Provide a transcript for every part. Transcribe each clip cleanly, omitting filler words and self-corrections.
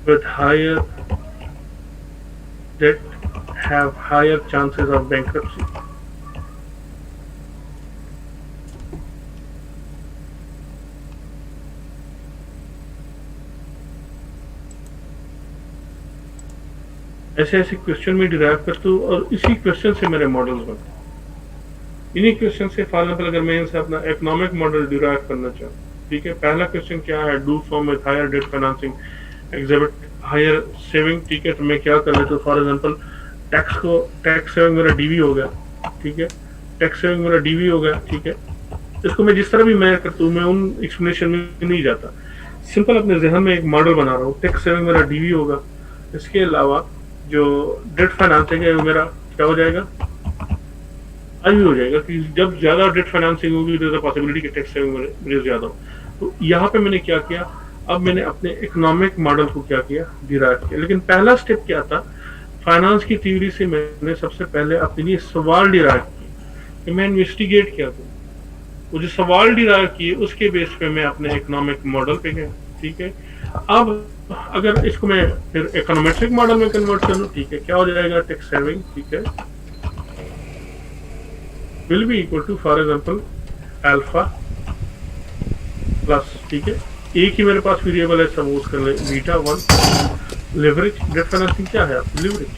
with higher debt have higher chances of bankruptcy. ऐसे ऐसे question में डिराइव करता हूँ और इसी क्वेश्चन से मेरे मॉडल्स बनते। इन्हीं क्वेश्चन से फॉर एग्जाम्पल अगर मैं इनसे अपना इकोनॉमिक मॉडल डिराइव करना चाहूँ, ठीक है, पहला क्वेश्चन क्या है, do form with higher debt financing exhibit higher saving, ठीक है, तो मैं क्या कर लेता हूँ, फॉर एग्जाम्पल टैक्स सेविंग मेरा डीवी हो गया, ठीक है, टैक्स सेविंग मेरा डीवी हो गया, ठीक है। इसको मैं जिस तरह भी मैं करता हूँ, मैं उन एक्सप्लेनेशन में नहीं जाता, सिंपल अपने जहन में एक मॉडल बना रहा हूँ। टैक्स सेविंग मेरा डीवी होगा, इसके अलावा जो डेट फाइनेंसिंग है वो मेरा क्या हो जाएगा, आई हो जाएगा, कि जब ज्यादा डेट फाइनेंसिंग होगी तो पॉसिबिलिटी कि टैक्स सेविंग मेरे ज्यादा हो। तो यहाँ पे मैंने क्या किया, अब मैंने अपने इकोनॉमिक मॉडल को क्या किया, डिराइव किया। लेकिन पहला स्टेप क्या था, फाइनेंस की थ्योरी से मैंने सबसे पहले अपने लिए सवाल डिराइव किए कि मैं इन्वेस्टिगेट क्या करूँ। वो जो सवाल डिराइव किए उसके बेस पे मैं अपने इकोनॉमिक मॉडल पे गया, ठीक है। अब अगर इसको मैं फिर इकोनॉमेट्रिक मॉडल में कन्वर्ट कर लूँ, ठीक है, क्या हो जाएगा, टैक्स सेविंग, ठीक है, will be equal to for example alpha plus, ठीक है, एक ही मेरे पास वेरिएबल है, सपोज कर ले बीटा 1। लेवरेज, डेट फाइनेंसिंग क्या है आपकी लेवरेज।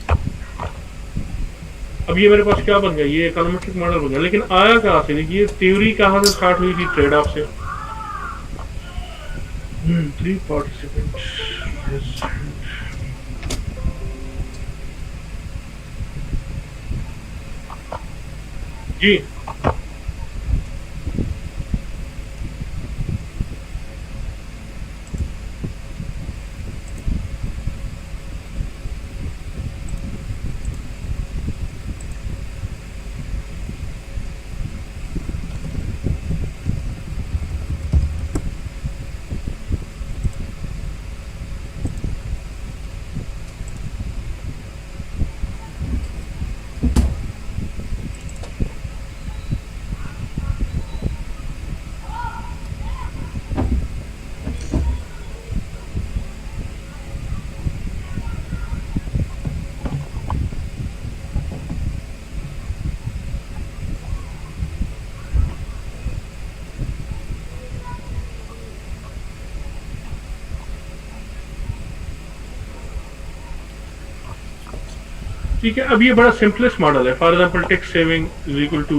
अब ये मेरे पास क्या बन गया, ये इकोनॉमेट्रिक मॉडल बन गया। लेकिन आया कहाँ से, ये थ्योरी कहाँ से स्टार्ट हुई थी, ट्रेड ऑफ से। 3 पार्टिसिपेंट्स जी। ठीक है, अब ये बड़ा सिंपलेस्ट मॉडल है। For example tax saving is equal to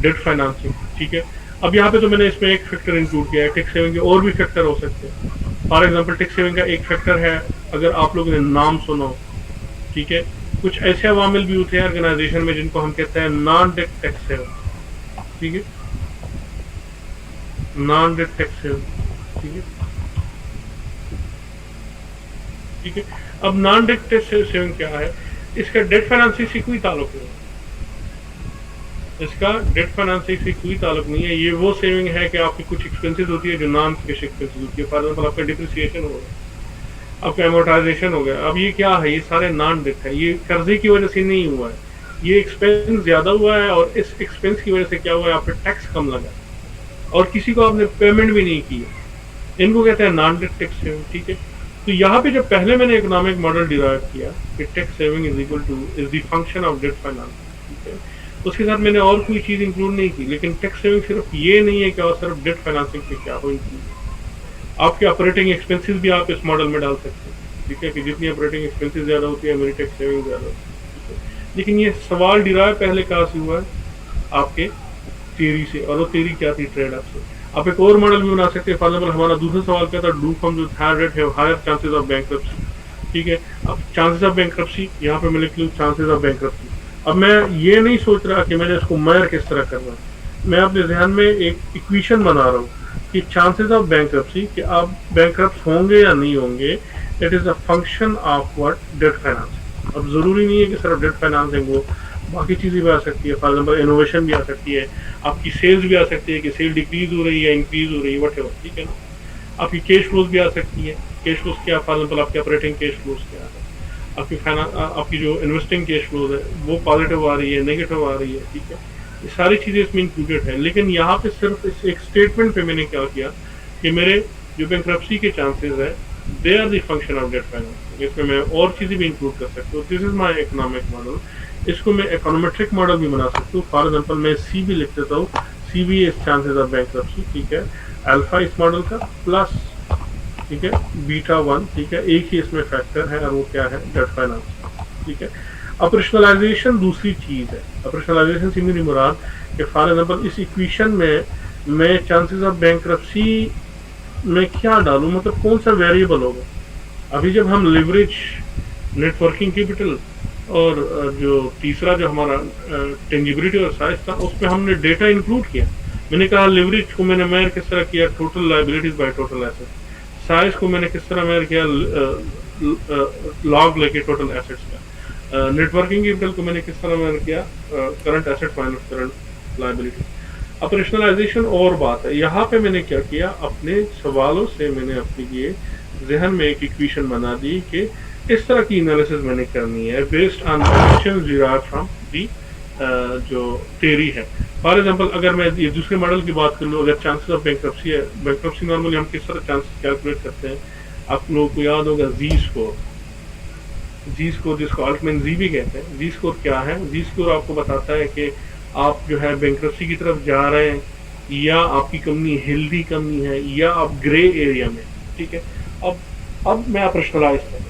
debt financing, ठीक है। अब यहाँ पे तो मैंने इसमें एक फैक्टर इंक्लूड किया है, टैक्स सेविंग के और भी फैक्टर हो सकते हैं। फॉर एग्जांपल टैक्स सेविंग का एक फैक्टर है, अगर आप लोगों ने नाम सुना हो, ठीक है, कुछ ऐसे अवामिल भी होते हैं ऑर्गेनाइजेशन में जिनको हम कहते हैं नॉन डायरेक्ट टैक्स सेविंग, ठीक है, नॉन डायरेक्ट टैक्स सेविंग, ठीक है, ठीक है। अब नॉन डायरेक्ट टैक्स सेविंग क्या है, इसका डेट फाइनेंसिंग से कोई ताल्लुक नहीं है, इसका डेट फाइनेंसिंग से कोई ताल्लुक नहीं है। ये वो सेविंग है कि आपकी कुछ एक्सपेंसेस होती है जो नॉन कैश एक्सपेंसेस होती है। फॉर एग्जाम्पल आपका डिप्रिसिएशन हो गया, आपका एमोर्टाइजेशन हो गया। अब ये क्या है, ये सारे नॉन डायरेक्ट है, ये कर्जे की वजह से नहीं हुआ है, ये एक्सपेंस ज्यादा हुआ है और इस एक्सपेंस की वजह से क्या हुआ है, आप पे टैक्स कम लगा और किसी को आपने पेमेंट भी नहीं की है। इनको कहते हैं नॉन डायरेक्ट टैक्स सेविंग, ठीक है। तो यहाँ पे जब पहले मैंने इकोनॉमिक मॉडल डिराइव किया कि tax saving is equal to is the function of debt finance, ठीक है, उसके साथ मैंने और कोई चीज इंक्लूड नहीं की। लेकिन टैक्स सेविंग सिर्फ ये नहीं है कि और सिर्फ डेट फाइनेंसिंग पे क्या हो इंक्लूड, आपके ऑपरेटिंग एक्सपेंसेस भी आप इस मॉडल में डाल सकते हैं, ठीक है, कि जितनी ऑपरेटिंग एक्सपेंसेस ज्यादा होती है मेरी टैक्स सेविंग ज्यादा होती है। लेकिन ये सवाल डिराइव पहले कहाँ से हुआ है, आपके थ्योरी से, और वो थ्योरी क्या थी, ट्रेड ऑफ से। आप एक और मॉडल भी बना सकते हैं। फॉर एग्जाम्पल हमारा दूसरा सवाल क्या था, डू फॉर्म जो हायर रेट है हायर चांसेस ऑफ बैंक्रप्सी, ठीक है। अब चांसेस ऑफ बैंक्रप्सी यहाँ पे मैं लिख लूँ चांसेस ऑफ बैंक्रप्सी। अब मैं ये नहीं सोच रहा कि मैंने इसको मेजर किस तरह करना है, मैं अपने ध्यान में एक इक्वेशन बना रहा हूँ कि चांसेस ऑफ बैंक्रप्सी कि आप बैंक्रप्ट होंगे या नहीं होंगे, it is a function of what, debt financing. अब जरूरी नहीं है कि सिर्फ डेट फाइनेंसिंग हो, बाकी चीजें भी आ सकती है। फॉर एग्जाम्पल इनोवेशन भी आ सकती है, आपकी सेल्स भी आ सकती है कि सेल डिक्रीज हो रही है इंक्रीज हो रही है, वट एवर, ठीक है ना। आपकी कैश फ्लोज भी आ सकती है, कैश फ्लोज क्या, फॉर एग्जाम्पल आपके ऑपरेटिंग कैश फ्लोज क्या है, आपकी जो इन्वेस्टिंग कैश फ्लोज है वो पॉजिटिव आ रही है, नेगेटिव आ रही है, ठीक है। ये सारी चीजें इसमें इंक्लूडेड है। लेकिन यहाँ पे सिर्फ इस एक स्टेटमेंट पे मैंने क्या किया कि मेरे जो बैंक्रप्सी के चांसेस है they are the function of debt financing. इसमें मैं और चीज़ें भी इंक्लूड कर सकता हूँ। This is my economic model. इसको मैं इकोनोमेट्रिक मॉडल भी बना सकता हूँ। फॉर एग्जाम्पल मैं सी भी लिख देता हूँ, C B is chances of bankruptcy, ठीक है, अल्फा इस मॉडल का प्लस, ठीक है, बीटा वन, ठीक है, एक ही इसमें फैक्टर है और वो क्या है, डेट फाइनेंस, ठीक है। ऑपरेशनलाइजेशन दूसरी चीज है। ऑपरेशनलाइजेशन से मेरी मुराद कि फॉर एग्जांपल इस इक्वेशन में मैं चांसेस ऑफ बैंकरप्सी में क्या डालूं, मतलब कौन सा वेरिएबल होगा। अभी जब हम लिवरेज, नेटवर्किंग कैपिटल और जो तीसरा जो हमारा टेंजिबिलिटी और साइज था, उसमें हमने डेटा इंक्लूड किया। मैंने कहा लिवरेज को मैंने मेजर किस तरह किया, total liabilities by total asset. Size को मैंने किस तरह मेजर किया, लॉग लेके टोटल एसेट्स का। नेटवर्किंग कैपिटल को मैंने किस तरह मेजर किया, current asset minus current liability. Operationalisation और बात है, यहाँ पे मैंने क्या किया, अपने सवालों से मैंने अपने लिए जहन में एक इक्वेशन बना दी कि इस तरह की एनालिसिस मैंने करनी है based on questions derived from the जो थ्योरी है। फॉर एग्जांपल अगर मैं ये दूसरे मॉडल की बात कर लूँ, अगर चांसेस ऑफ बैंकरप्सी है, बैंकरप्सी नॉर्मली हम किस तरह चांसेस कैलकुलेट करते हैं, आप लोगों को याद होगा जी स्कोर। जी स्कोर जिसको अल्टमैन जी भी कहते हैं। जी स्कोर क्या है, जी स्कोर आपको बताता है कि आप जो है बैंकरप्सी की तरफ जा रहे हैं या आपकी कंपनी हेल्दी कंपनी है या आप ग्रे एरिया में, ठीक है। अब मैं ऑपरेशनलाइज कर रहा हूँ।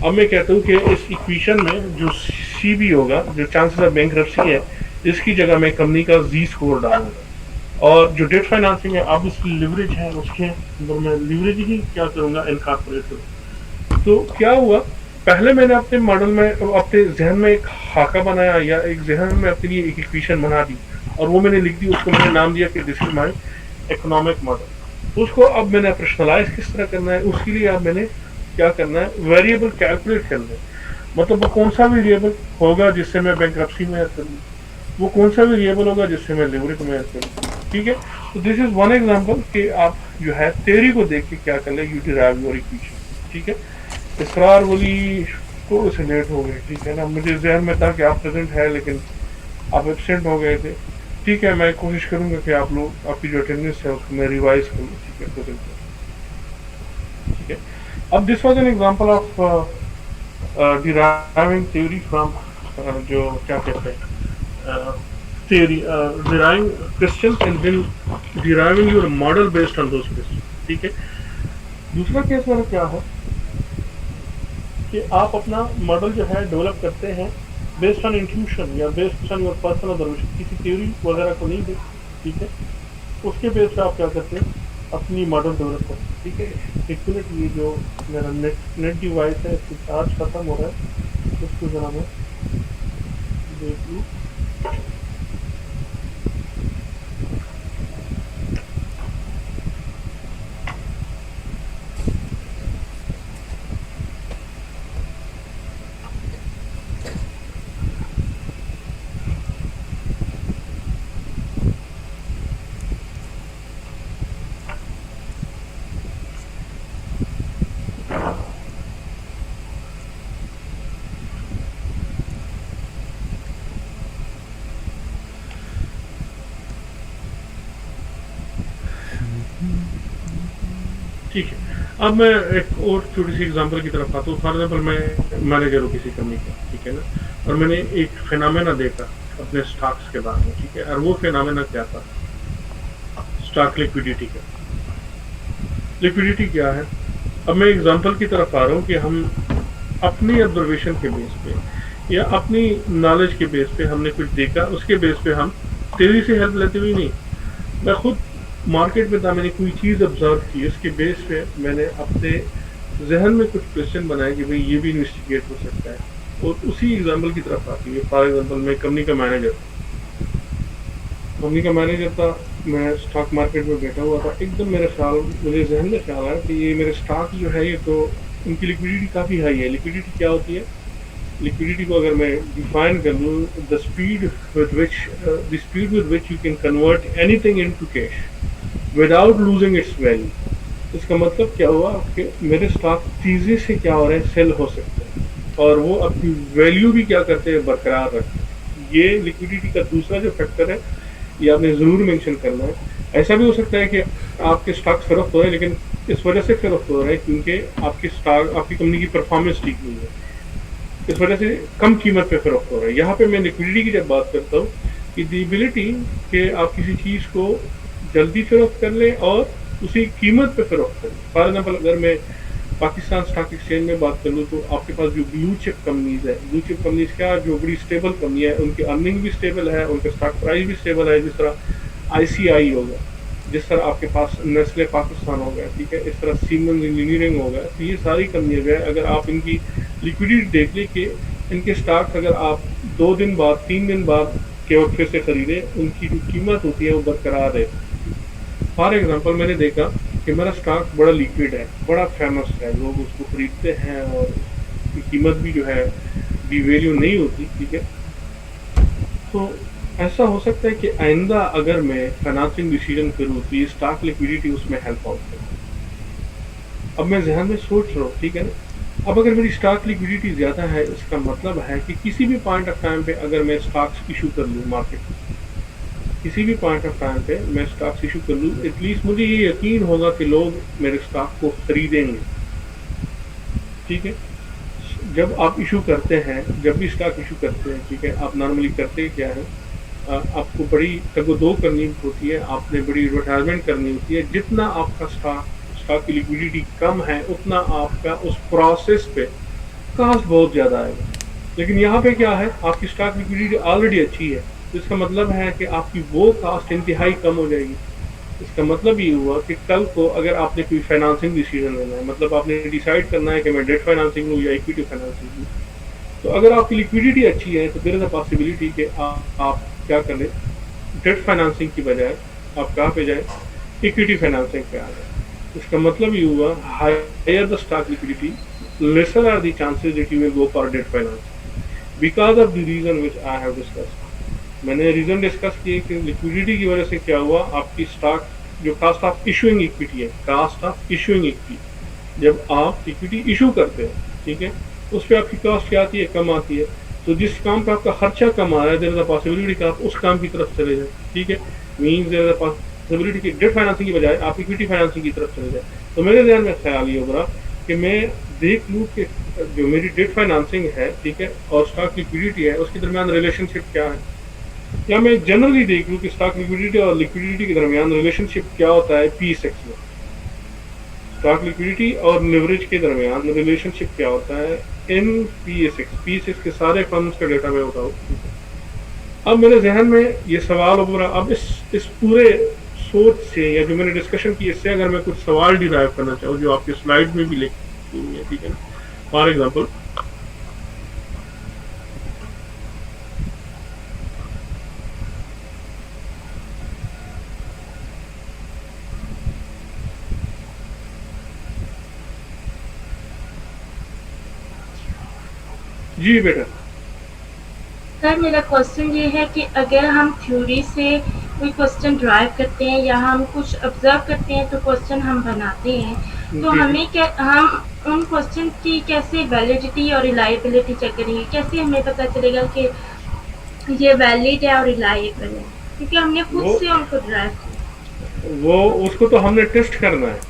अब मैं कहता हूँ कि इस इक्वेशन में जो सी बी होगा, जो चांसेस ऑफ बैंकरप्सी है, इसकी जगह मैं कंपनी का जी स्कोर डालूंगा। और जो डेट फाइनेंसिंग है, अब इसकी लिवरेज है, उसके अंदर मैं लिवरेज ही क्या करूंगा, इनकॉर्पोरेट करूंगा। तो क्या हुआ, पहले मैंने अपने मॉडल में अपने जहन में एक खाका बनाया या एक जहन में अपने लिए एक इक्वेशन बना दी और वो मैंने लिख दी, उसको मैंने नाम दिया कि this is my economic model. उसको अब मैंने ऑपरेशनलाइज किस तरह करना है, उसके लिए अब मैंने क्या करना है, वेरिएबल कैलकुलेट करना है। मतलब वो कौन सा वेरिएबल होगा जिससे मैं बैंकरप्सी में ऐड करूँ, वो कौन सा वेरिएबल होगा जिससे मैं लिवरेज में ऐड करूँ, ठीक है। तो दिस इज वन एग्जांपल कि आप जो है थ्योरी को देख के क्या कर ले, यू डिराइव योर इक्वेशन, ठीक है। इसरार वली को से लेट हो गए, ठीक है ना, मुझे जहन में था कि आप प्रेजेंट है लेकिन आप एब्सेंट हो गए थे, ठीक है। मैं कोशिश करूंगा कि आप लोग, आपकी जो अटेंडेंस है उसको मैं रिवाइज करूँ, ठीक है, प्रेजेंट, ठीक है। अब this was an example of deriving theory from जो क्या कहते हैं theory, deriving questions and then deriving your model based on those questions, ठीक है। दूसरा केस मेरा क्या है कि आप अपना मॉडल जो है डेवलप करते हैं बेस्ड ऑन इंट्यूशन या based on your personal observation, किसी थ्योरी वगैरह को नहीं देते, ठीक है। उसके बेस पे आप क्या करते हैं, अपनी मॉडल डेवलप करते हैं, ठीक है। एक मिनट, ये जो मेरा नेट डिवाइस है इसकी चार्ज खत्म हो रहा है, उसको जरा मैं देख लूँ। ठीक है, अब मैं एक और छोटी सी एग्जांपल की तरफ आता हूँ। फॉर एग्जांपल मैं मैनेजर हूँ किसी कंपनी का, ठीक है ना, और मैंने एक फिनोमेना देखा अपने स्टॉक्स के बारे में, ठीक है। और वो फिनोमेना क्या था, स्टॉक लिक्विडिटी का। लिक्विडिटी क्या है, अब मैं एग्जांपल की तरफ आ रहा हूँ कि हम अपनी ऑब्जर्वेशन के बेस पे या अपनी नॉलेज के बेस पे हमने कुछ देखा, उसके बेस पे हम तेजी से हेल्प लेते हुए नहीं, मैं खुद मार्केट में था, मैंने कोई चीज़ ऑब्जर्व की, उसके बेस पे मैंने अपने जहन में कुछ क्वेश्चन बनाए कि भाई ये भी इन्वेस्टिगेट हो सकता है, और उसी एग्जांपल की तरफ आती है। फॉर एग्जांपल मैं कंपनी का मैनेजर था, मैं स्टॉक मार्केट में बैठा हुआ था, एकदम मुझे जहन में ख्याल आया कि ये मेरे स्टॉक जो है, ये तो इनकी लिक्विडिटी काफ़ी हाई है। लिक्विडिटी क्या होती है, लिक्विडिटी को अगर मैं डिफाइन कर लूँ, the speed with which you can convert anything into cash without losing its value. इसका मतलब क्या हुआ कि मेरे स्टॉक तेजी से क्या हो रहे हैं, सेल हो सकते हैं, और वो अपनी वैल्यू भी क्या करते हैं, बरकरार रखते हैं। ये लिक्विडिटी का दूसरा जो फैक्टर है, ये आपने ज़रूर मेंशन करना है। ऐसा भी हो सकता है कि आपके स्टॉक्स फरोख्त हो रहे हैं लेकिन इस वजह से फेल ऑफ हो रहा है क्योंकि आपकी कंपनी की परफॉर्मेंस ठीक नहीं है, इस वजह से कम कीमत पे फेल ऑफ हो रहा है। यहाँ पे मैं लिक्विडिटी की जब बात करता हूँ कि दी एबिलिटी कि आप किसी चीज़ को जल्दी फेल ऑफ कर लें और उसी कीमत पे फेल ऑफ कर लें। फॉर एग्जाम्पल अगर मैं पाकिस्तान स्टॉक एक्सचेंज में बात कर लूँ तो आपके पास जो ब्लू चिप कंपनीज है, ब्लू चिप कंपनीज क्या, जो बड़ी स्टेबल कंपनी है, उनकी अर्निंग भी स्टेबल है, उनका स्टॉक प्राइस भी स्टेबल है, जिस तरह आईसीआई होगा, जिस तरह आपके पास नेस्ले पाकिस्तान हो गया, ठीक है, इस तरह सीमेंस इंजीनियरिंग हो गया। तो ये सारी कंपनियां जो है, अगर आप इनकी लिक्विडिटी देख लें कि इनके स्टॉक अगर आप 2 दिन बाद 3 दिन बाद के वक्त फिर से खरीदे, उनकी जो कीमत होती है वो बरकरार है। फॉर एग्जांपल मैंने देखा कि मेरा स्टॉक बड़ा लिक्विड है, बड़ा फेमस है, लोग उसको खरीदते हैं और उसकी कीमत भी जो है डिवैल्यू नहीं होती, ठीक है। तो ऐसा हो सकता है कि आइंदा अगर मैं फाइनेंसिंग डिसीजन करूँ तो ये स्टॉक लिक्विडिटी उसमें हेल्प आउट करे। अब मैं ज़हन में सोच रहा हूँ, ठीक है ना, अब अगर मेरी स्टॉक लिक्विडिटी ज़्यादा है, इसका मतलब है कि किसी भी पॉइंट ऑफ टाइम पे अगर मैं स्टॉक्स इशू कर लूँ मार्केट में, किसी भी पॉइंट ऑफ टाइम पे मैं स्टॉक्स इशू कर लूँ, एटलीस्ट मुझे ये यकीन होगा कि लोग मेरे स्टॉक को खरीदेंगे, ठीक है। जब आप इशू करते हैं, जब भी स्टॉक इशू करते हैं, ठीक है, आप नॉर्मली करते क्या है, आपको बड़ी तगो-दो करनी होती है, आपने बड़ी एडवर्टाइजमेंट करनी होती है। जितना आपका स्टॉक की लिक्विडिटी कम है, उतना आपका उस प्रोसेस पे कॉस्ट बहुत ज़्यादा आएगा। लेकिन यहाँ पे क्या है, आपकी स्टॉक लिक्विडिटी ऑलरेडी अच्छी है, तो इसका मतलब है कि आपकी वो कॉस्ट इंतहाई कम हो जाएगी। इसका मतलब ये हुआ कि कल को अगर आपने कोई फाइनेंसिंग डिसीजन लेना है, मतलब आपने डिसाइड करना है कि मैं डेट फाइनेंसिंग लूँ या इक्विटी फाइनेंसिंग लूँ, तो अगर आपकी लिक्विडिटी अच्छी है तो देयर इज अ पॉसिबिलिटी कि आप क्या करें, डेट फाइनेंसिंग की बजाय आप कहाँ पे जाए, इक्विटी फाइनेंसिंग पे आ जाए। इसका मतलब ये हुआ, higher the stock liquidity, lesser are the chances that you will go for debt financing because of the reason which I have discussed। मैंने रीजन डिस्कस किए कि लिक्विडिटी की वजह से क्या हुआ, आपकी स्टॉक जो कास्ट ऑफ इशूइंग इक्विटी है, कास्ट ऑफ इशूइंग इक्विटी, जब आप इक्विटी इशू करते हो, ठीक है, उस पर आपकी कॉस्ट क्या आती है, कम आती है। तो जिस काम पर आपका खर्चा कम आ रहा है, देयर इज अ पॉसिबिलिटी कि आप उस काम की तरफ चले जाए, ठीक है। Means there is a possibility कि डेट फाइनेंसिंग की बजाय आप इक्विटी फाइनेंसिंग की तरफ चले जाए। तो मेरे ध्यान में ख्याल ये उभरा कि मैं देख लूँ कि जो मेरी डेट फाइनेंसिंग है, ठीक है, और स्टॉक लिक्विडिटी है, उसके दरमियान रिलेशनशिप क्या है, या मैं जनरली देख लूँ कि स्टॉक लिक्विडिटी और लिक्विडिटी के दरमियान रिलेशनशिप क्या होता है P6 में, स्टॉक लिक्विडिटी और लिवरेज के दरमियान रिलेशनशिप क्या होता है इन P6 के सारे फंड्स का डेटा मैं बताऊँ। अब मेरे जहन में ये सवाल उभरा, अब इस पूरे सोच से या जो मैंने डिस्कशन की, इससे अगर मैं कुछ सवाल डिराइव करना चाहूँ जो आपके स्लाइड में भी लिखी हुई है, ठीक है। फॉर एग्जाम्पल, जी बेटा। सर मेरा क्वेश्चन ये है कि अगर हम थ्योरी से कोई क्वेश्चन ड्राइव करते हैं या हम कुछ ऑब्जर्व करते हैं तो क्वेश्चन हम बनाते हैं, तो जी जी। हमें क्या हम उन क्वेश्चन की कैसे वैलिडिटी और रिलायबिलिटी चेक करेंगे, कैसे हमें पता चलेगा कि ये वैलिड है और रिलायबल है, क्योंकि हमने खुद वो से उनको ड्राइव किया। वो उसको तो हमने टेस्ट करना है।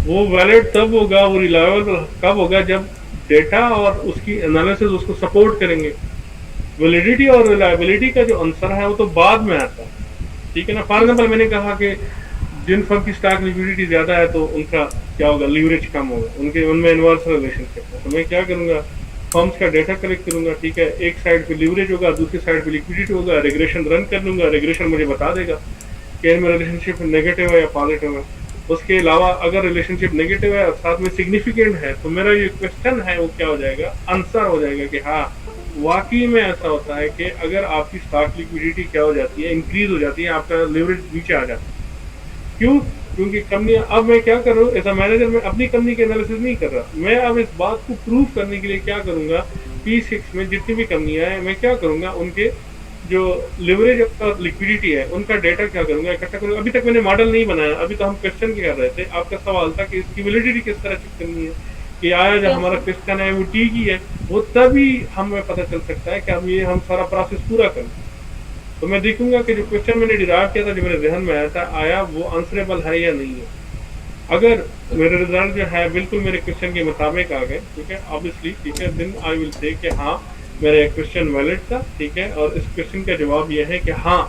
वो वैलिड तब होगा, वो रिलायबल कब होगा, जब डेटा और उसकी एनालिसिस उसको सपोर्ट करेंगे। वैलिडिटी और रिलायबिलिटी का जो आंसर है वो तो बाद में आता है, ठीक है ना। फॉर एग्जाम्पल मैंने कहा कि जिन फर्म की स्टॉक लिक्विडिटी ज्यादा है तो उनका क्या होगा, लीवरेज कम होगा, उनके उनमें इनवर्स रिलेशनशिप है। तो मैं क्या करूंगा, फर्म्स का डेटा कलेक्ट करूंगा, ठीक है, एक साइड पे लीवरेज होगा, दूसरी साइड पे लिक्विडिटी होगा, रेग्रेशन रन कर लूंगा, रेग्रेशन मुझे बता देगा कि इनमें रिलेशनशिप नेगेटिव है या पॉजिटिव है। उसके अलावा अगर रिलेशनशिप नेगेटिव है और साथ में सिग्निफिकेंट है, तो मेरा ये क्वेश्चन है वो क्या हो जाएगा, आंसर हो जाएगा कि हाँ वाकई में ऐसा होता है कि अगर आपकी स्टॉक लिक्विडिटी क्या हो जाती है, इंक्रीज हो जाती है, आपका लेवरेज नीचे आ जाता है। क्यों? क्योंकि कंपनी, अब मैं क्या कर रहा हूँ एज अ मैनेजर, मैं अपनी कंपनी के एनालिसिस नहीं कर रहा, मैं अब इस बात को प्रूव करने के लिए क्या करूंगा, P6 में जितनी भी कंपनियां हैं मैं क्या करूंगा, उनके जो लिवरेज और लिक्विडिटी है उनका डेटा क्या करूंगा, इकट्ठा करूंगा। अभी तक मैंने मॉडल नहीं बनाया, अभी तो हम क्वेश्चन क्या कर रहे थे, आपका सवाल था कि इसकी वैलिडिटी किस तरह चेक करनी है, कि आया जो हमारा क्वेश्चन है वो ठीक ही है, वो तभी हमें पता चल सकता है कि हम सारा प्रोसेस पूरा करें। तो मैं देखूंगा कि जो क्वेश्चन मैंने डिराइव किया था, जो मेरे जहन में आया था, आया वो आंसरेबल है या नहीं है। अगर मेरे रिजल्ट जो है बिल्कुल मेरे क्वेश्चन के मुताबिक आ गए, ठीक है, ऑब्वियसली, ठीक है, देन आई विल से कि हाँ मेरा क्वेश्चन वैलिड था, ठीक है, और इस क्वेश्चन का जवाब यह है कि हाँ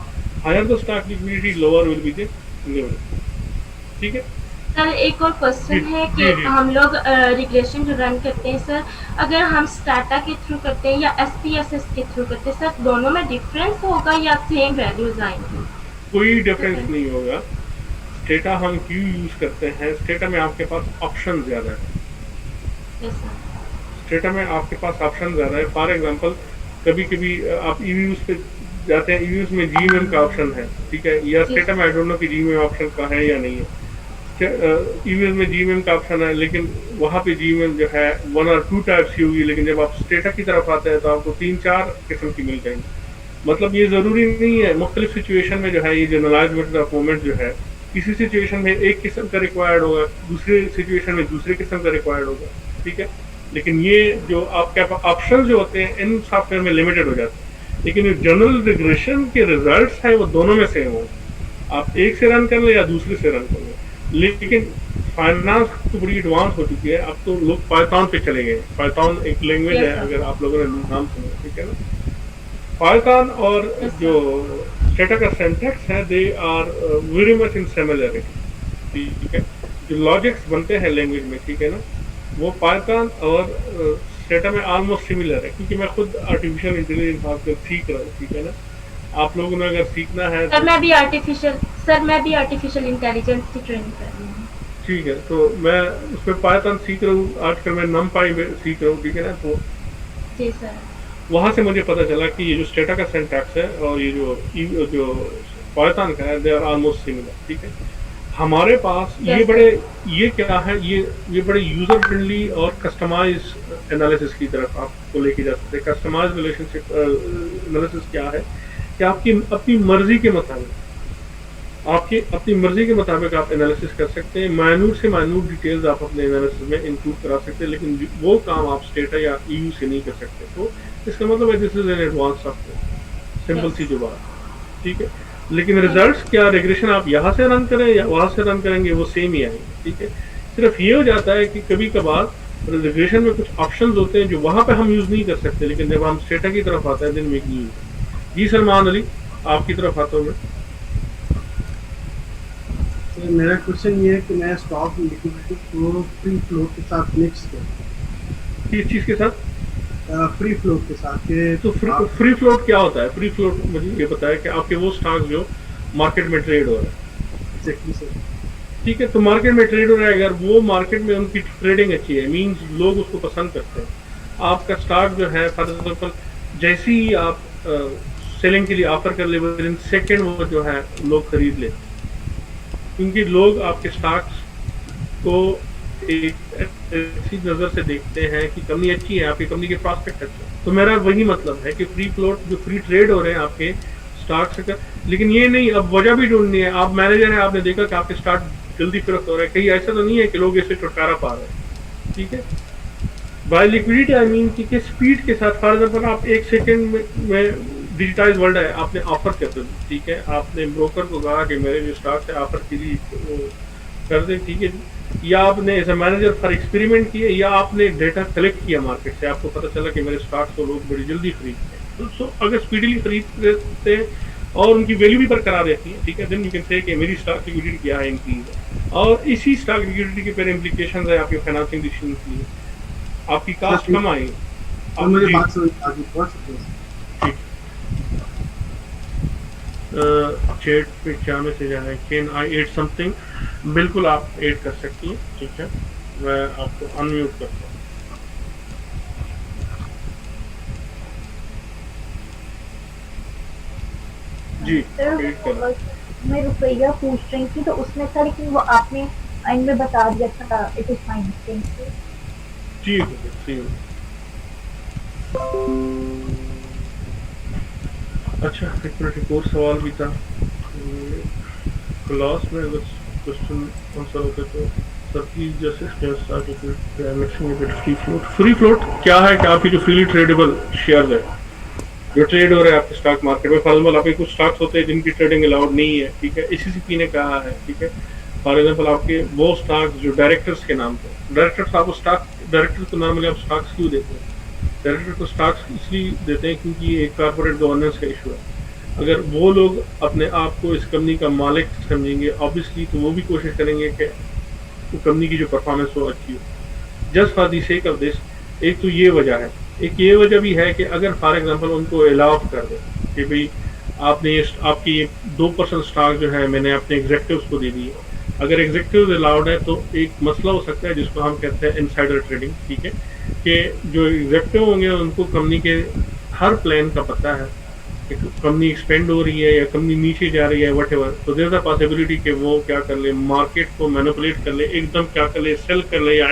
higher the stock liquidity lower will be the limit, ठीक है। सर एक और जी क्वेश्चन है कि जी जी। हम लोग रिग्रेशन जो रन करते हैं सर, अगर हम स्टाटा के थ्रू करते हैं या एसपीएसएस के थ्रू करते हैं सर, दोनों में डिफरेंस होगा या सेम वैल्यूज आएंगी? कोई डिफरेंस डिफरेंस। नहीं होगा। स्टेटा हम क्यों यूज करते हैं, स्टेटा में आपके पास ऑप्शन ज्यादा है। Yes sir. स्टेटा में आपके पास ऑप्शन ज़्यादा है। फॉर एग्जांपल कभी कभी आप ईवीयूज पे जाते हैं, ईवीयूज में जीएमएम का ऑप्शन है, ठीक है, या जी स्टेटा में आई डोंट नो कि जीएमएम ऑप्शन का है या नहीं है। ईवीयूज में जीएमएम का ऑप्शन है, लेकिन वहाँ पे जीएमएम जो है 1 और 2 टाइप्स की होगी, लेकिन जब आप स्टेटा की तरफ आते हैं तो आपको 3-4 किस्म की मिल जाएंगी। मतलब ये ज़रूरी नहीं है, मुख्तलिफ सिचुएशन में जो है ये जनरलाइज मेथड ऑफ मूवमेंट जो है, किसी सिचुएशन में एक किस्म का रिक्वायर्ड होगा, दूसरे सिचुएशन में दूसरे किस्म का रिक्वायर्ड होगा, ठीक है। लेकिन ये जो आपके ऑप्शन जो होते हैं इन सॉफ्टवेयर में लिमिटेड हो जाते हैं, लेकिन जनरल रिग्रेशन के रिजल्ट्स हैं वो दोनों में सेम हो, आप एक से रन कर ले या दूसरे से रन कर ले। लेकिन फाइनेंस तो बड़ी एडवांस हो चुकी है, अब तो लोग पाइथन पे चले गए। पाइथन एक लैंग्वेज है, यस सर। अगर आप लोगों ने नाम सुना, ठीक है ना। पाइथन और यस जो सर। स्टेटा का सिंटैक्स है, they are very much in similarity, ठीक है। जो लॉजिक्स बनते हैं लैंग्वेज में, ठीक है ना, वो पाइथन और स्टेटा में ऑलमोस्ट सिमिलर है, क्योंकि मैं खुद आर्टिफिशियल इंटेलिजेंस आजकल सीख रहा हूँ, ठीक है ना। आप लोगों ने अगर सीखना है सर तो मैं भी आर्टिफिशियल इंटेलिजेंस की ट्रेनिंग कर रही हूँ। ठीक है, तो मैं उसमें पाइथन सीख रहा हूँ आजकल, मैं नमपाई में सीख रहा हूँ, ठीक है ना। तो जी सर। वहाँ से मुझे पता चला कि ये जो स्टेटा का सिंटैक्स है और ये जो पाइथन का है, दे आर ऑलमोस्ट सिमिलर, ठीक है। हमारे पास ये यस बड़े, सर। ये क्या है, ये बड़े यूजर फ्रेंडली और कस्टमाइज एनालिसिस की तरफ आपको लेके जा सकते हैं। कस्टमाइज रिलेशनशिप एनालिसिस क्या है कि आपकी अपनी मर्जी के मुताबिक, आपकी अपनी मर्जी के मुताबिक आप एनालिसिस कर सकते हैं। माइन्यूट से माइन्यूट डिटेल्स आप अपने एनालिसिस में इंक्लूड करा सकते हैं, लेकिन वो काम आप स्टेटा या ईयू से नहीं कर सकते। तो इसका मतलब है this is an advance software, simple yes. See जो बात, ठीक है। लेकिन रिजल्ट्स क्या, रिग्रेशन आप यहाँ से रन करें या वहाँ से रन करेंगे, वो सेम ही आएंगे, ठीक है। सिर्फ ये हो जाता है कि कभी कभार रिग्रेशन में कुछ ऑप्शंस होते हैं जो वहाँ पे हम यूज नहीं कर सकते, लेकिन जब हम स्टेटा की तरफ आते हैं दिन में यूज। जी सलमान अली, आपकी तरफ आता हूँ मैं। तो मेरा क्वेश्चन ये है कि मैं स्टॉक लिक्विडिटी को फ्री फ्लोट के साथ मिक्स किस चीज़ के साथ? कर फ्री फ्लोट के साथ कि तो आप फ्री फ्लोट क्या होता है? फ्री फ्लोट मुझे ये बताया कि आपके वो स्टॉक जो मार्केट में ट्रेड हो रहा है, एग्जैक्टली सर ठीक है। तो मार्केट में ट्रेड हो रहा है, अगर वो मार्केट में उनकी ट्रेडिंग अच्छी है, मींस लोग उसको पसंद करते हैं। आपका स्टॉक जो है फॉर एग्जाम्पल जैसे ही आप सेलिंग के लिए ऑफर कर ले, विद इन सेकेंड वो जो है लोग खरीद लेते हैं, क्योंकि लोग आपके स्टॉक्स को एक ऐसी नज़र से देखते हैं कि कंपनी अच्छी है, आपकी कंपनी के प्रॉस्पेक्ट अच्छे हैं। तो मेरा वही मतलब है कि फ्री फ्लोट जो फ्री ट्रेड हो रहे हैं आपके स्टॉक्स का, लेकिन ये नहीं, अब वजह भी ढूंढनी है। आप मैनेजर हैं, आपने देखा कि आपके स्टॉक जल्दी फरोख्त हो रहा है, कहीं ऐसा तो नहीं है कि लोग इससे छुटकारा पा रहे हैं, ठीक है। बाय लिक्विडिटी आई मीन कि स्पीड के साथ, फॉर एग्जाम्पल आप एक सेकेंड में डिजिटाइज वर्ल्ड है, आपने ऑफर कर दिया, ठीक है, आपने ब्रोकर को कहा कि मेरे जो स्टॉक्स है ऑफर के लिए कर दे, ठीक है, या आपने as a manager for experiment किए, या आपने डेटा कलेक्ट किया मार्केट से, आपको पता चला कि मेरे स्टॉक्स को लोग बड़ी जल्दी खरीदते हैं। तो अगर स्पीडली खरीदते हैं और उनकी वैल्यू भी बरकरार रहती है, ठीक है, देन यू कैन से कि मेरी स्टॉक लिक्विडिटी क्या है, इंक्रीज है। और इसी स्टॉक लिक्विडिटी के फिर इम्प्लीकेशन है आपके फाइनेंसिंग डिसीजन के लिए, आपकी कास्ट कम आई। तो मुझे बात समझ आगे पहुंच सकते हैं। ठीक, चैट पे क्या मैसेज आया है, कैन आई एड समथिंग? बिल्कुल आप ऐड कर सकती हैं, ठीक है, मैं आपको अनम्यूट करता हूँ। जी सर ऐड करो। मैं रुपया पूछ रही थी तो उसमें था, लेकिन वो आपने एंड में बता दिया था, it is fine thank you. जी सी। अच्छा, एक मिनट, एक और सवाल भी था क्लास में, अगर क्वेश्चन आंसर होते तो सर प्लीज जैसे फ्री फ्लोट क्या है कि आपकी जो फ्रीली ट्रेडेबल शेयर है जो ट्रेड हो रहे हैं आपके स्टॉक मार्केट में, फॉर एग्जाम्पल आपके कुछ स्टॉक्स होते हैं जिनकी ट्रेडिंग अलाउड नहीं है, ठीक है, एसीसीपी ने कहा है, ठीक है, फॉर एग्जांपल आपके वो स्टॉक जो डायरेक्टर्स के नाम पे, डायरेक्टर को नॉर्मली आप स्टॉक्स क्यों देते हैं? डायरेक्टर को स्टॉक्स इसलिए देते हैं क्योंकि ये एक कॉर्पोरेट गवर्नेंस का इशू है। अगर वो लोग अपने आप को इस कंपनी का मालिक समझेंगे ऑब्वियसली, तो वो भी कोशिश करेंगे कि कंपनी की जो परफॉर्मेंस हो अच्छी हो। Just for the sake of this, एक तो ये वजह है। एक ये वजह भी है कि अगर फॉर एग्जांपल उनको अलाउ कर दे कि भाई आपने आपकी 2% स्टॉक जो है मैंने अपने एग्जेक्टिव्स को दे दी है, अगर एग्जेक्टिव अलाउड है तो एक मसला हो सकता है जिसको हम कहते हैं इनसाइडर ट्रेडिंग, ठीक है, कि जो एग्जेक्टिव होंगे उनको कंपनी के हर प्लान का पता है कि कंपनी एक्सपेंड हो रही है या कंपनी नीचे जा रही है व्हाटएवर, तो देयर इज अ पॉसिबिलिटी कि वो क्या कर ले, मार्केट को मैनिपुलेट कर ले, एकदम क्या कर ले, सेल कर ले, या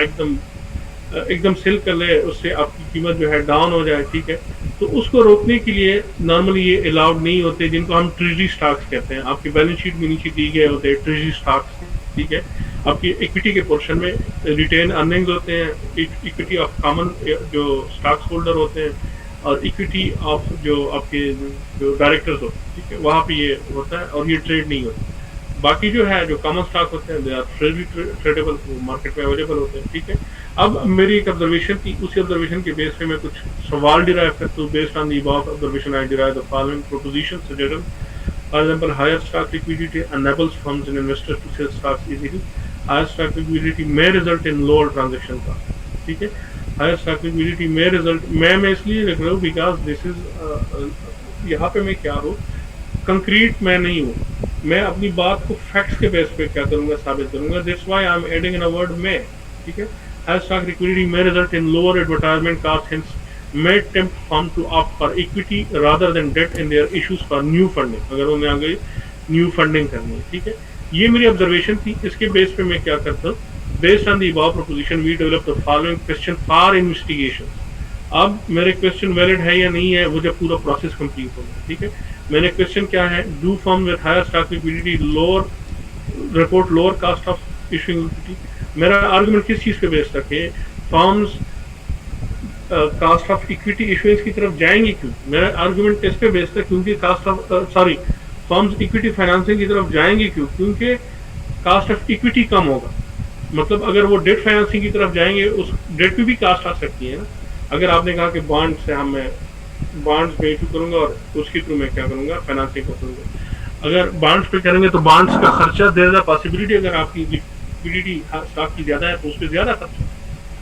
एकदम सेल कर ले, उससे आपकी कीमत जो है डाउन हो जाए, ठीक है। तो उसको रोकने के लिए नॉर्मली ये अलाउड नहीं होते, जिनको हम ट्रेजरी स्टॉक्स कहते हैं। आपकी बैलेंस शीट में नीचे दी गए होते हैं ट्रेजरी स्टॉक्स, ठीक है। आपकी इक्विटी के पोर्शन में रिटेन अर्निंग्स होते हैं, इक्विटी ऑफ कॉमन जो स्टॉक्स होल्डर होते हैं, और इक्विटी ऑफ जो आपके जो डायरेक्टर्स होते हैं, ठीक है, वहाँ पे ये होता है और ये ट्रेड नहीं होता। बाकी जो है जो कॉमन स्टॉक होते हैं they are freely tradable, market में अवेलेबल होते हैं, ठीक है। अब मेरी एक ऑब्जर्वेशन थी, उसी ऑब्जर्वेशन के बेस पे मैं कुछ सवाल डिराइव करता हूँ। Based on the above observation I derive the following proposition suggestion. For example, higher stock liquidity enables firms and investors to sell stocks easily. Higher stock liquidity may result in lower transaction cost, ठीक है। Higher stock liquidity may result, मैं इसलिए लिख रहा हूँ because this is, यहाँ पे मैं क्या हूँ, कंक्रीट मैं नहीं हूँ, मैं अपनी बात को फैक्ट्स के बेस पे क्या करूंगा, साबित करूंगा। That's why I am adding in a word में, ठीक है। Higher stock liquidity may result in lower advertisement costs, hence may tempt firm to opt for equity rather than debt in their issues for new funding, अगर उन्हें आगे new funding करनी है, ठीक है। ये मेरी ऑब्जर्वेशन थी, इसके बेस पे मैं क्या करता हूँ, based on the above proposition we develop the following question for investigation. अब मेरे क्वेश्चन वैलिड है या नहीं है वो जब पूरा प्रोसेस कंप्लीट होगा, ठीक है। मैंने क्वेश्चन क्या है, do firm with higher stock liquidity lower report lower cost of issuing liquidity. मेरा आर्गुमेंट किस चीज पे बेस रखे, firms cost of equity issuance की तरफ जाएंगे क्यों? मेरा आर्गुमेंट इस पे बेस्ड है क्योंकि फर्म्स इक्विटी फाइनेंसिंग की तरफ जाएंगे क्यों? क्योंकि कास्ट ऑफ इक्विटी कम होगा। मतलब अगर वो डेट फाइनेंसिंग की तरफ जाएंगे, उस डेट पे भी कास्ट आ सकती है ना। अगर आपने कहा कि बॉन्ड से मैं बॉन्ड्स पे इशू करूंगा और उसके थ्रू मैं क्या करूंगा, फाइनेंसिंग करूंगा। अगर बॉन्ड्स पे करेंगे तो बॉन्ड्स का खर्चा, देयर इज अ पॉसिबिलिटी अगर आपकी लिक्विडिटी स्टॉक की ज्यादा है तो उस पर ज्यादा खर्चा,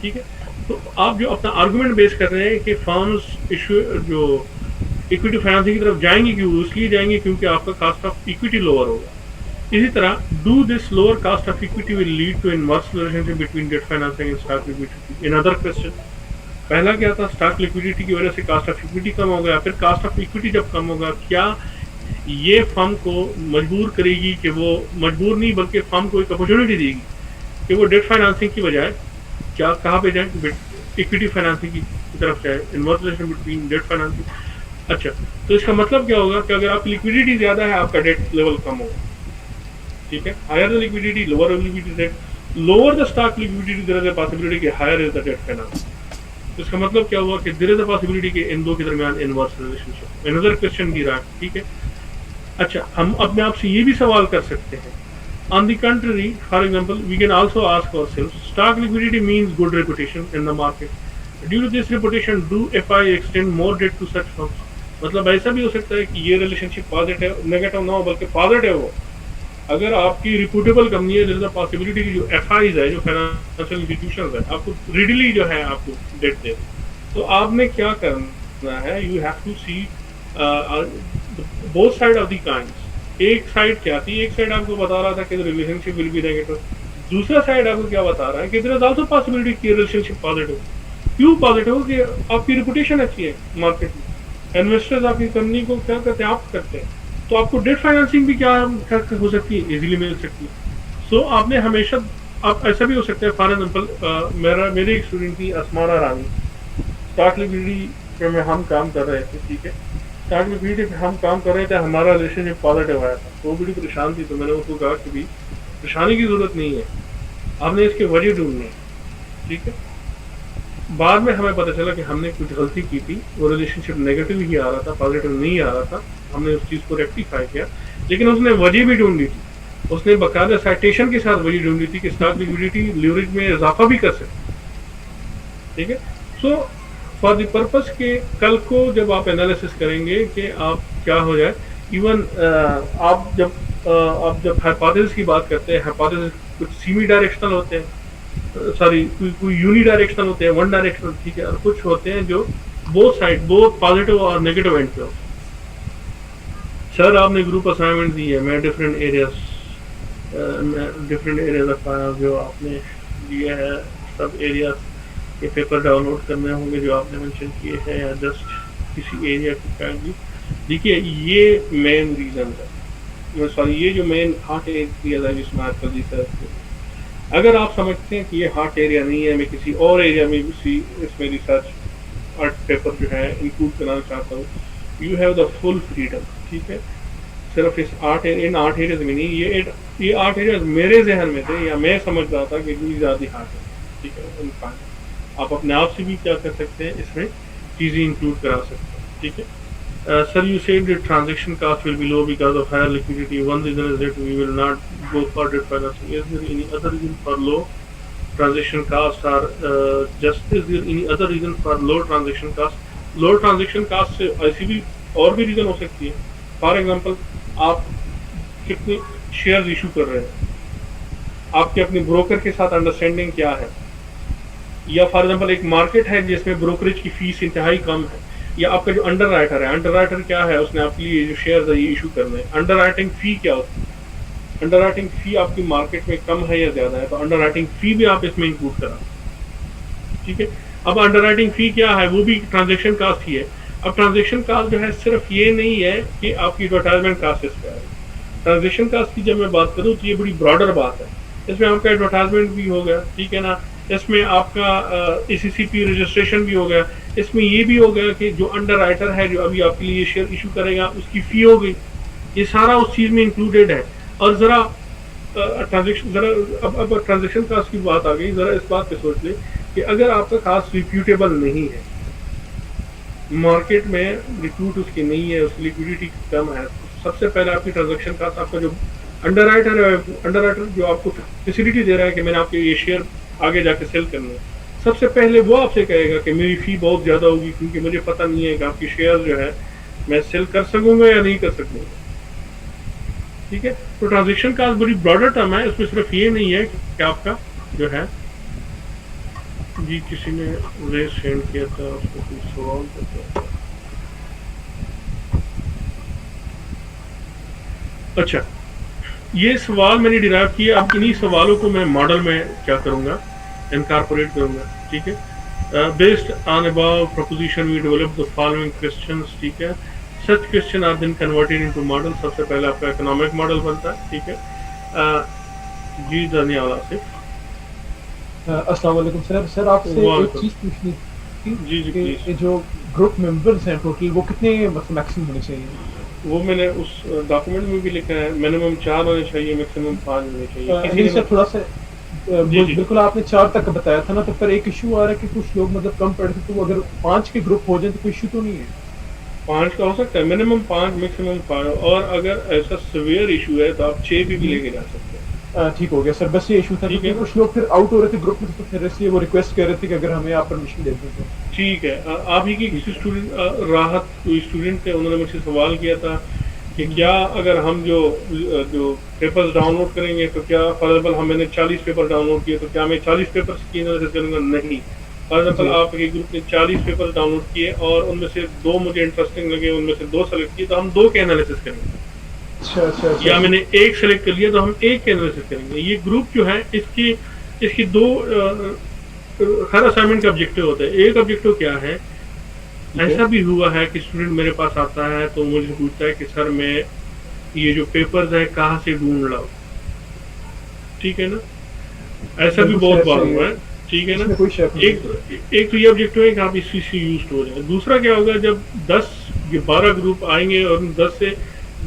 ठीक है। तो आप जो अपना आर्गुमेंट बेस कर रहे हैं कि फर्म्स इशू जो इक्विटी फाइनेंसिंग की तरफ जाएंगे क्यों, इसलिए जाएंगे क्योंकि आपका कास्ट ऑफ इक्विटी लोअर होगा। इसी तरह do this lower cost of equity will lead to inverse relationship between debt financing and stock liquidity. In other question, पहला क्या था, स्टॉक लिक्विडिटी की वजह से कास्ट ऑफ इक्विटी कम होगा, फिर कास्ट ऑफ इक्विटी जब कम होगा क्या ये फर्म को मजबूर करेगी कि वो, मजबूर नहीं बल्कि फर्म को एक अपॉर्चुनिटी देगी कि वो डेट फाइनेंसिंग की बजाय क्या कहाँ पे जाए, इक्विटी फाइनेंसिंग की तरफ जाए, inverse relation between debt financing. अच्छा, तो इसका मतलब क्या होगा कि अगर आप लिक्विडिटी ज्यादा है आपका डेट लेवल कम होगा, ठीक है। Higher the liquidity lower liquidity debt, lower the stock liquidity there is a possibility कि higher is the debt financing. तो इसका मतलब क्या हुआ कि देयर इज अ पॉसिबिलिटी कि इन दो के दरमियान इनवर्स रिलेशनशिप। अनदर क्वेश्चन की रहा, ठीक है। अच्छा, हम अपने आप से ये भी सवाल कर सकते हैं, on the contrary, for example, we can also ask ourselves, stock liquidity means good reputation in the market. Due to this reputation, do FI extend more debt to such firms? मतलब ऐसा भी हो सकता है कि ये रिलेशनशिप पॉजिटिव नेगेटिव ना हो बल्कि पॉजिटिव हो। अगर आपकी रिप्यूटेबल कंपनी है, देयर इज अ पॉसिबिलिटी कि जो FIs है, जो फाइनेंशियल इंस्टीट्यूशंस है, आपको रिडली जो है आपको डेट दे। तो आपने क्या करना है, you have to see both side of the coins. एक साइड क्या थी, एक साइड आपको बता रहा था कि रिलेशनशिप विल बी नेगेटिव, दूसरा साइड आपको क्या बता रहा है कि देयर इज आल्सो पॉसिबिलिटी कि रिलेशनशिप पॉजिटिव। क्यों पॉजिटिव? कि आपकी रेपुटेशन अच्छी है मार्केट में, इन्वेस्टर्स आपकी कंपनी को क्या करते हैं, आप करते हैं, तो आपको डेट फाइनेंसिंग भी क्या हो सकती है, इजीली मिल सकती है। सो आपने हमेशा, आप ऐसा भी हो सकता है, फॉर एग्जाम्पल मेरी एक स्टूडेंट थी अस्माना रानी, स्टॉक लिक्विडिटी में हम काम कर रहे थे, ठीक है। स्टॉक लिक्विडिटी पे हम काम कर रहे थे, हमारा रिलेशनशिप पॉजिटिव आया था, वो बड़ी परेशान थी। तो मैंने उसको कहा कि भी परेशानी की जरूरत नहीं है, आपने इसके वजह ढूंढनी है, ठीक है। बाद में हमें पता चला कि हमने कुछ गलती की थी, वो रिलेशनशिप नेगेटिव ही आ रहा था, पॉजिटिव नहीं आ रहा था। हमने उस चीज़ को रेक्टिफाई किया, लेकिन उसने वजह भी ढूंढी थी। उसने बकायदा साइटेशन के साथ वजह ढूंढी थी कि स्टॉक लिक्विडिटी लीवरेज में इजाफा भी कर सकते, ठीक है। सो फॉर द पर्पस के कल को जब आप एनालिसिस करेंगे कि आप क्या हो जाए, इवन आप जब हाइपोथेसिस की बात करते हैं, हाइपोथेसिस कुछ सेमी डायरेक्शनल होते हैं, सॉरी कोई यूनी डायरेक्शनल होते हैं, वन डायरेक्शनल, ठीक है, और कुछ होते हैं जो बोथ साइड, बोथ पॉजिटिव और नेगेटिव एंड पे होते हैं। सर आपने ग्रुप असाइनमेंट दी है, मैं डिफरेंट एरियाज ऑफ जो आपने दिए है, सब एरियाज के पेपर डाउनलोड करने होंगे जो आपने मेंशन किए हैं, या जस्ट किसी एरिया की काइंडली देखिए। ये मेन रीजन है, सॉरी ये जो मेन हार्ट एरिया है जिसमें आजकल रिसर्च, अगर आप समझते हैं कि ये हार्ट एरिया नहीं है, मैं किसी और एरिया में भी इसमें रिसर्च और पेपर जो है इंक्लूड करना चाहता हूँ, you have the full freedom, ठीक है। सिर्फ इन 8 एरियाज में नहीं, ये 8 एरियाज मेरे जहन में थे, या मैं समझ रहा था कि इतनी ज़्यादा हार्ट है, ठीक है। आप अपने आप से भी क्या कर सकते हैं, इसमें चीज़ें इंक्लूड करा सकते हैं, ठीक है। Sir, you said the transaction cost will be low because of higher liquidity. One reason is that we will not go for debt financing. Is there any other reason for low transaction costs, or just is there any other reason for low transaction cost? Low transaction cost से ऐसी भी और भी reason हो सकती है। For example, आप कितने शेयर्स इशू कर रहे हैं, आपके अपने ब्रोकर के साथ अंडरस्टैंडिंग क्या है, या फॉर एग्जाम्पल एक मार्केट है जिसमें ब्रोकरेज की फीस इंतहाई कम है, या आपका जो अंडर राइटर है, अंडर राइटर क्या है, उसने आपके लिए जो शेयर्स है ये इशू करने हैं, अंडर राइटिंग फी क्या होती है, अंडर राइटिंग फी आपकी मार्केट में कम है या ज्यादा है, तो अंडर राइटिंग फी भी आप इसमें इंक्लूड करा, ठीक है। अब अंडर राइटिंग फी क्या है, वो भी ट्रांजेक्शन कास्ट ही है। अब ट्रांजेक्शन कास्ट जो है सिर्फ ये नहीं है कि आपकी एडवर्टाइजमेंट कास्ट इस पे है। ट्रांजेक्शन कास्ट की जब मैं बात करूँ तो ये बड़ी ब्रॉडर बात है, इसमें आपका एडवर्टाइजमेंट भी हो गया, ठीक है ना, इसमें आपका ACCP रजिस्ट्रेशन भी हो गया, इसमें ये भी हो गया कि जो अंडर राइटर है जो अभी आपके लिए शेयर इशू करेगा उसकी फी हो गई, ये सारा उस चीज में इंक्लूडेड है। और जरा ट्रांजेक्शन, जरा अब ट्रांजेक्शन कास्ट की बात आ गई, जरा इस बात पे सोच ले कि अगर आपका कास्ट रिप्यूटेबल नहीं है, मार्केट में रिप्यूट उसकी नहीं है, उसकी लिक्विडिटी कम है, तो सबसे पहले आपकी ट्रांजेक्शन कास्ट, आपका जो अंडर राइटर है, अंडर राइटर जो आपको फैसिलिटी दे रहा है कि मैंने आपके ये शेयर आगे जाके सेल करना है, सबसे पहले वो आपसे कहेगा कि मेरी फी बहुत ज्यादा होगी क्योंकि मुझे पता नहीं है कि आपकी शेयर जो है मैं सेल कर सकूंगा या नहीं कर सकूंगा, ठीक है। तो ट्रांजेक्शन कास्ट बड़ी ब्रॉडर टर्म है, उसमें सिर्फ ये नहीं है कि आपका जो है, जी किसी ने रेस हैंड किया था, उसको कुछ सवाल करता। अच्छा, ये सवाल मैंने डिराइव किया, अब इन्हीं सवालों को मैं मॉडल में क्या करूंगा, इनकॉर्पोरेट करूंगा, ठीक है। Based on above proposition we develop the following questions, ठीक है। Such question are then converted into model. सबसे पहले आपका इकोनॉमिक मॉडल बनता है, ठीक है। जी धन्यवाद आसिफ। अस्सलाम वालेकुम सर। सर आपसे एक चीज़ पूछनी थी जी कि ये जो ग्रुप मेंबर्स हैं टोटल वो कितने मतलब मैक्सिमम होने चाहिए? वो मैंने उस डॉक्यूमेंट में भी लिखा है, मिनिमम 4 होने चाहिए, मैक्सिमम 5 होने चाहिए। नहीं सर, थोड़ा सा बिल्कुल आपने 4 तक बताया था ना, तो पर एक इशू आ रहा है कि कुछ लोग मतलब कम पढ़ते, तो अगर 5 के ग्रुप हो जाए तो कोई इशू तो नहीं है? 5 का हो सकता है, मिनिमम 5, मैक्सिमम 5, और अगर ऐसा सीवियर इशू है तो आप 6 भी लेके जा सकते हैं। ठीक हो गया सर, बस ये इशू था क्योंकि कुछ लोग फिर आउट हो रहे थे ग्रुप में, तो फिर इसलिए वो रिक्वेस्ट कर रहे थे कि अगर हमें आप परमिशन दे दें तो। ठीक है। आप ही की किसी स्टूडेंट, राहत कोई स्टूडेंट थे, उन्होंने मुझसे सवाल किया था कि क्या अगर हम जो पेपर्स डाउनलोड करेंगे तो क्या, फॉर एग्जाम्पल हम मैंने 40 पेपर डाउनलोड किए तो क्या मैं 40 पेपर्स की एनालिसिस करूंगा? नहीं। फॉर एग्जाम्पल आपके ग्रुप ने 40 पेपर डाउनलोड किए और उनमें से 2 मुझे इंटरेस्टिंग लगे, उनमें से 2 सेलेक्ट किए, तो हम 2 के एनालिसिस करेंगे। अच्छा। या मैंने 1 सेलेक्ट कर लिया तो हम 1 के एनालिसिस करेंगे। ये ग्रुप जो है इसकी 2 हर असाइनमेंट का ऑब्जेक्टिव होता है। एक ऑब्जेक्टिव क्या है, ऐसा भी हुआ है कि स्टूडेंट मेरे पास आता है तो मुझे पूछता है कि सर मैं ये जो पेपर्स है कहाँ से ढूंढ लाऊं, ठीक है ना, ऐसा भी बहुत बार हुआ है, ठीक है ना। एक तो ये ऑब्जेक्टिव है कि आप इसी से यूज्ड हो जाए। दूसरा क्या होगा, जब 10-12 ग्रुप आएंगे और 10 से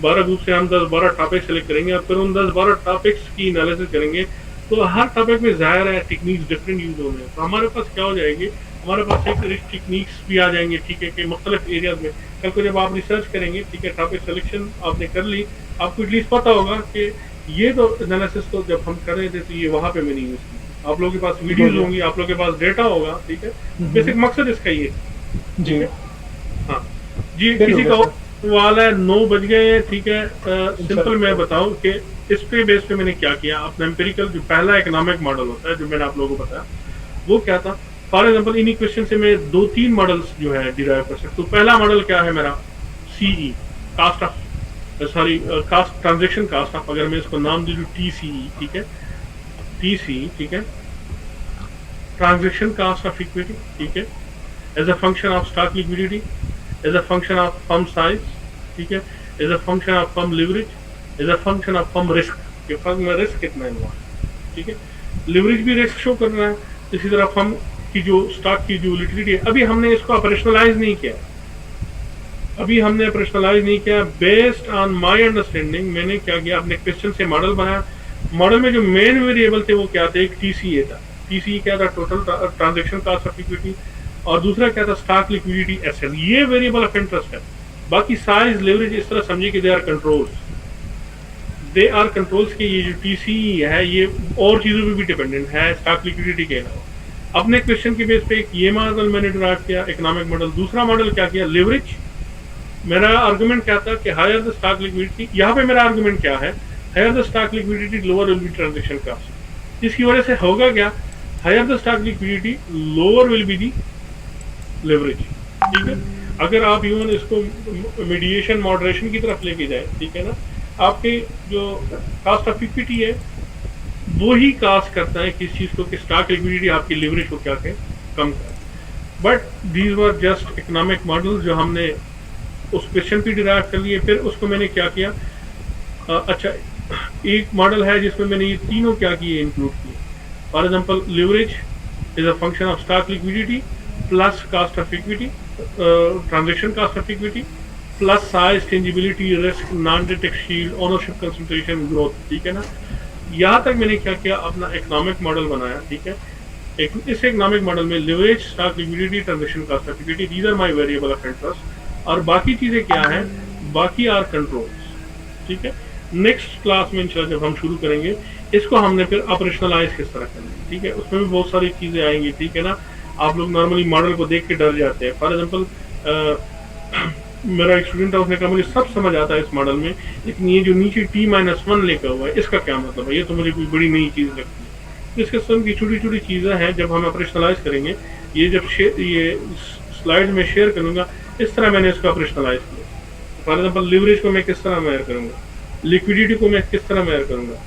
12 ग्रुप से हम 10-12 टॉपिक सेलेक्ट करेंगे और फिर उन 10-12 टॉपिक्स की एनालिसिस करेंगे, तो हर टॉपिक में जाहिर है टेक्निक्स डिफरेंट यूज होंगे। तो हमारे पास क्या हो जाएगी, हमारे पास एक टेक्निक्स भी आ जाएंगे, ठीक है, कि मुख्तलिफ एरियाज में। कल को जब आप रिसर्च करेंगे, ठीक है, टॉपिक सिलेक्शन आपने कर ली, आपको एटलीस्ट पता होगा कि ये तो एनालिसिस तो जब हम कर रहे थे तो ये वहां पे मैंने यूज की। आप लोगों के पास वीडियोज होंगी, आप लोगों के पास डेटा होगा, ठीक है। बेसिक मकसद इसका ये है, जी हाँ जी। फिर किसी का होगा सवाल है? 9 बज गए हैं, ठीक है। सिंपल मैं बताऊं कि इस पे बेस पे मैंने क्या किया, अपना एम्पिरिकल जो पहला इकोनॉमिक मॉडल होता है जो मैंने आप लोगों को बताया वो क्या था। फॉर एग्जांपल इन्हीं क्वेश्चन से मैं 2-3 मॉडल्स जो है डिराइव कर सकता हूँ। पहला मॉडल क्या है मेरा, CE, cost of sorry cost transaction cost of, अगर मैं इसको नाम दे दूं टीसीई, ठीक है, टीसीई, ठीक है, ट्रांजेक्शन कास्ट ऑफ इक्विटी, ठीक है, as a function of stock liquidity, as a function of firm size, ठीक है, as a function of firm leverage, as a function of firm risk, कि फर्म में रिस्क कितना है, ठीक है। लिवरेज भी रिस्क शो कर रहा है, इसी तरह फर्म की जो स्टॉक की जो लिक्विडिटी है। अभी हमने इसको ऑपरेशनलाइज नहीं किया, अभी हमने ऑपरेशनलाइज नहीं किया। बेस्ड ऑन माय अंडरस्टैंडिंग मैंने क्या किया, अपने क्वेश्चन से मॉडल बनाया। मॉडल में जो मेन वेरिएबल थे वो क्या थे, एक टीसीए था। टीसीए क्या था, total transaction cost of equity, और दूसरा क्या था, स्टॉक लिक्विडिटी एसेट। ये वेरिएबल ऑफ इंटरेस्ट है। बाकी साइज लेवरेज इस तरह समझिए कि they are controls, they are controls के। ये जो टीसीई है ये और चीजों पे भी डिपेंडेंट है स्टॉक लिक्विडिटी के अलावा। अपने क्वेश्चन के बेस पे एक ये मॉडल मैंने ड्राइव किया, इकोनॉमिक मॉडल। दूसरा मॉडल क्या किया, लिवरेज। मेरा आर्गुमेंट क्या था कि हायर द स्टॉक लिक्विडिटी, यहाँ पे मेरा आर्गुमेंट क्या है, higher the stock liquidity lower will be transaction cost. इसकी वजह से होगा क्या, higher the stock liquidity lower will be the leverage, ठीक है। अगर आप इवन इसको मीडिएशन मॉडरेशन की तरफ लेके जाए, ठीक है ना, आपके जो कास्ट ऑफ इक्विटी है वो ही कास्ट करता है किस चीज को, कि स्टॉक लिक्विडिटी आपकी लेवरेज को क्या कम कर। But these were just economic model जो हमने उस क्वेश्चन पे डिराइव कर लिए। फिर उसको मैंने क्या किया, अच्छा एक मॉडल है जिसमें मैंने ये तीनों क्या किए, इंक्लूड किए। For example leverage is a function of stock liquidity plus cost of equity, transaction cost of equity plus size, tangibility, risk, non detect shield, ownership concentration, growth, ठीक है ना। यहाँ तक मैंने क्या किया, अपना इकोनॉमिक मॉडल बनाया, ठीक है। इस इकोनॉमिक मॉडल में leverage, stock liquidity, transaction cost of equity, these are my variable of interest, और बाकी चीजें क्या हैं, बाकी आर कंट्रोल्स, ठीक है। नेक्स्ट क्लास में इंशाल्लाह जब हम शुरू करेंगे इसको हमने फिर ऑपरेशनलाइज किस तरह करना है, ठीक है। उसमें भी बहुत सारी चीजें आएंगी, ठीक है ना। आप लोग नॉर्मली मॉडल को देख के डर जाते हैं। फॉर एग्जांपल मेरा एक स्टूडेंट है, उसने कहा मुझे सब समझ आता है इस मॉडल में, लेकिन ये जो नीचे T-1 लिखा हुआ है इसका क्या मतलब है, ये तो मुझे कोई बड़ी नई चीज लगती है। इस किस्म की छोटी छोटी चीजें हैं, जब हम ऑपरेशनलाइज करेंगे, ये जब ये स्लाइड में शेयर करूंगा, इस तरह मैंने इसको ऑपरेशनलाइज किया। फॉर एग्जांपल लिवरेज को मैं किस तरह मेजर करूंगा, लिक्विडिटी को मैं किस तरह मेजर करूंगा,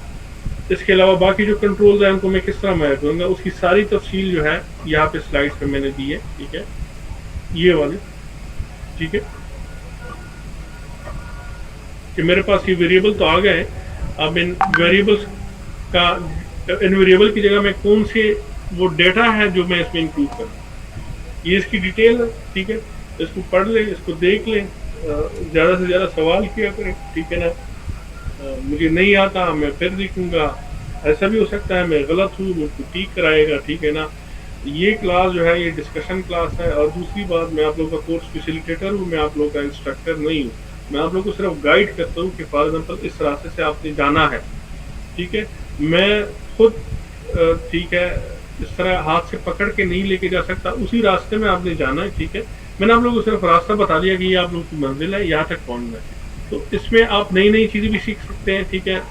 इसके अलावा बाकी जो कंट्रोल्स हैं उनको मैं किस तरह मेजर करूंगा, उसकी सारी तफसील जो है यहाँ पे स्लाइड्स पे मैंने दी है, ठीक है, ये वाली, ठीक है। कि मेरे पास ये वेरिएबल तो आ गए, अब इन वेरिएबल्स का, इन वेरिएबल की जगह में कौन से वो डेटा है जो मैं इसमें इंक्लूड करूँ, ये इसकी डिटेल है, ठीक है। इसको पढ़ ले, इसको देख ले, ज़्यादा से ज़्यादा सवाल किया करें, ठीक है ना। मुझे नहीं आता मैं फिर देखूंगा, ऐसा भी हो सकता है मैं गलत हूँ, मुझको ठीक कराएगा, ठीक है ना। ये क्लास जो है ये डिस्कशन क्लास है, और दूसरी बात मैं आप लोगों का कोर्स फैसिलिटेटर हूँ, मैं आप लोगों का इंस्ट्रक्टर नहीं हूँ। मैं आप लोगों को सिर्फ गाइड करता हूँ कि फॉर एग्जाम्पल इस रास्ते से आपने जाना है, ठीक है। मैं खुद ठीक है इस तरह हाथ से पकड़ के नहीं लेके जा सकता, उसी रास्ते में आपने जाना है, ठीक है। मैंने आप लोगों को सिर्फ रास्ता बता दिया कि ये आप लोगों की मंजिल है, यहाँ तक पहुँचना है। तो इसमें आप नई नई चीज़ें भी सीख सकते हैं, ठीक है।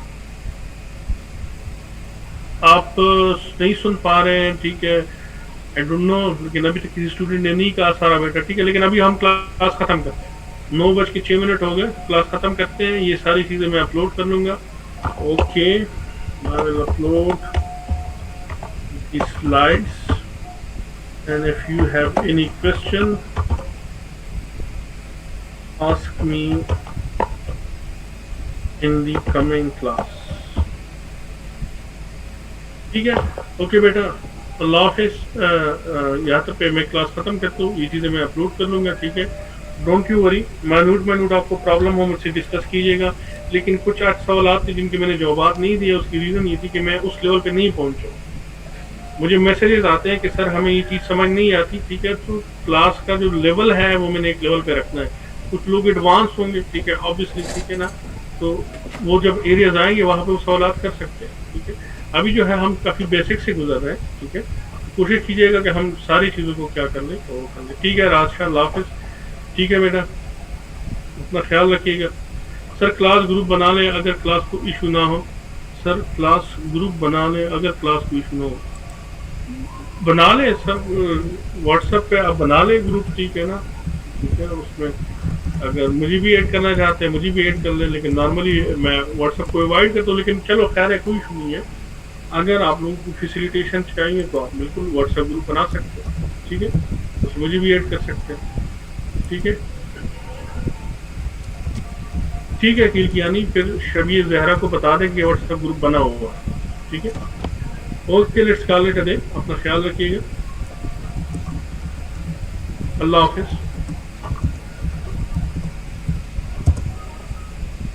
आप नहीं सुन पा रहे हैं, ठीक है, आई डोंट नो, लेकिन अभी तक किसी स्टूडेंट ने नहीं कहा सारा बेटा, ठीक है। लेकिन अभी हम क्लास खत्म करते हैं, 9:06 हो गए, क्लास खत्म करते हैं। ये सारी चीज़ें मैं अपलोड कर लूँगा, okay. I will upload the slides and if you have any question ask me in the coming class, ठीक है, ओके बेटा, अल्लाह हाफिज़। यहाँ तक पे मैं क्लास ख़त्म करता हूँ, ये चीज़ें मैं अपलोड कर लूँगा, ठीक है। डोंट यू वरी, माइन्यूट आपको प्रॉब्लम हो मुझसे डिस्कस कीजिएगा, लेकिन कुछ 8 सवाल थे जिनके मैंने जवाब नहीं दिए, उसकी रीज़न ये थी कि मैं उस लेवल पे नहीं पहुँचा। मुझे मैसेजेस आते हैं कि सर हमें ये चीज़ समझ नहीं आती, ठीक है। तो क्लास का जो लेवल है वो मैंने एक लेवल पे रखना है। कुछ लोग एडवांस होंगे, ठीक है, ऑब्वियसली, ठीक है ना। तो वो जब एरियाज आएंगे वहाँ पे वो सवालात कर सकते हैं, ठीक है। अभी जो है हम काफ़ी बेसिक से गुजर रहे हैं, ठीक है। कोशिश कीजिएगा कि हम सारी चीज़ों को क्या कर लें और कर लें, ठीक है। राज शाह, अल्लाह हाफिज़, ठीक है बेटा, अपना ख्याल रखिएगा। सर क्लास ग्रुप बना लें अगर क्लास को इशू ना हो। सर क्लास ग्रुप बना लें अगर क्लास को इशू ना हो, बना लें सर, व्हाट्सएप पे आप बना लें ग्रुप, ठीक है ना, ठीक है। उसमें अगर मुझे भी ऐड करना चाहते हैं मुझे भी ऐड कर लें, लेकिन नॉर्मली मैं व्हाट्सएप को अवॉइड करता हूँ, लेकिन चलो खैर है, कोई इशू नहीं है। अगर आप लोगों को फैसिलिटेशन चाहिए तो आप बिल्कुल व्हाट्सएप ग्रुप बना सकते हैं, ठीक है, उसमें मुझे भी ऐड कर सकते हैं, ठीक है। ठीक है किलकियानी, फिर शबीर जहरा को बता दें कि व्हाट्सएप ग्रुप बना हुआ है, ठीक है। Okay, let's call it a day, अपना ख्याल रखिएगा, अल्लाह हाफिज़।